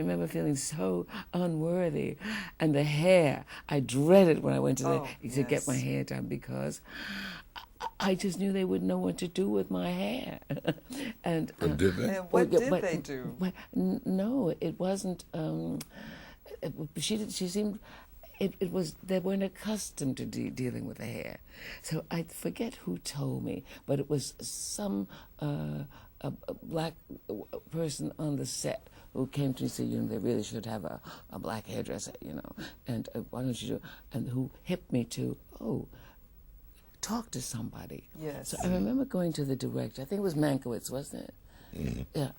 remember feeling so unworthy. And the hair, I dreaded when I went to to get my hair done, because I just knew they wouldn't know what to do with my hair. And did they? And what did they do? No, it wasn't. She seemed. It was, they weren't accustomed to dealing with the hair. So I forget who told me, but it was some a black person on the set who came to me and said, you know, they really should have a black hairdresser, you know, and why don't you do, and who hipped me to, talk to somebody. Yes. So I remember going to the director, I think it was Mankiewicz, wasn't it? Mm-hmm. Yeah,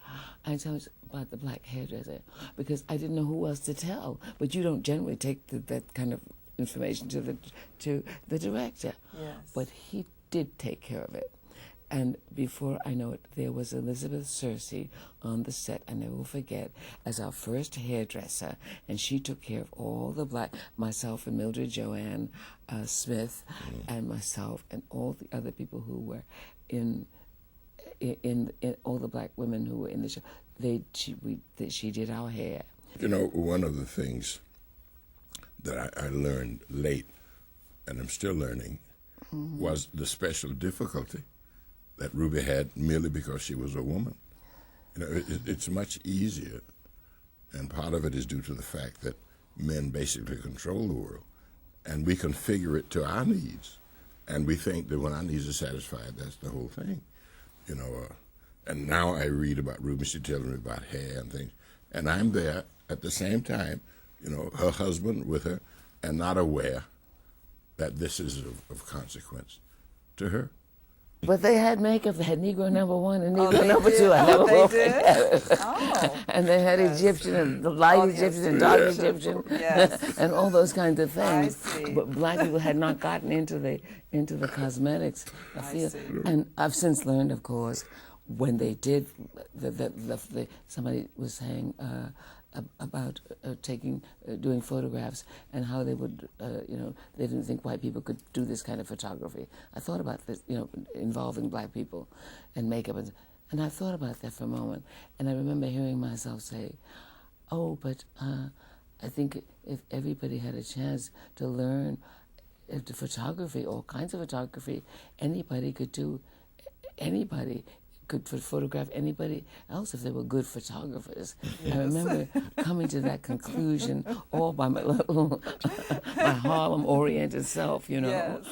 I told him about the black hairdresser because I didn't know who else to tell. But you don't generally take that kind of information to the director. Yes. But he did take care of it. And before I know it, there was Elizabeth Searcy on the set, I never will forget, as our first hairdresser, and she took care of all the black, myself and Mildred Joanne Smith, and myself and all the other people who were in all the black women who were in the show. She did our hair. You know, one of the things that I learned late, and I'm still learning, was the special difficulty that Ruby had merely because she was a woman. You know, it's much easier, and part of it is due to the fact that men basically control the world, and we configure it to our needs, and we think that when our needs are satisfied, that's the whole thing. You know, and now I read about Ruby, she tells me about hair and things, and I'm there at the same time, you know, her husband with her, and not aware that this is of consequence to her. But they had makeup. They had Negro number 1 and Negro number 2. I never they will did? forget. And they had Egyptian and the light Egyptian and dark Egyptian, and all those kinds of things. I see. But black people had not gotten into the cosmetics field. see. And I've since learned, of course, when they did, somebody was saying about doing photographs and how they would, you know, they didn't think white people could do this kind of photography. I thought about this, you know, involving black people and makeup, and I thought about that for a moment. And I remember hearing myself say, oh, but I think if everybody had a chance to learn the photography, all kinds of photography, anybody could photograph anybody else if they were good photographers. Yes. I remember coming to that conclusion all by my little, my Harlem-oriented self, you know. Yes.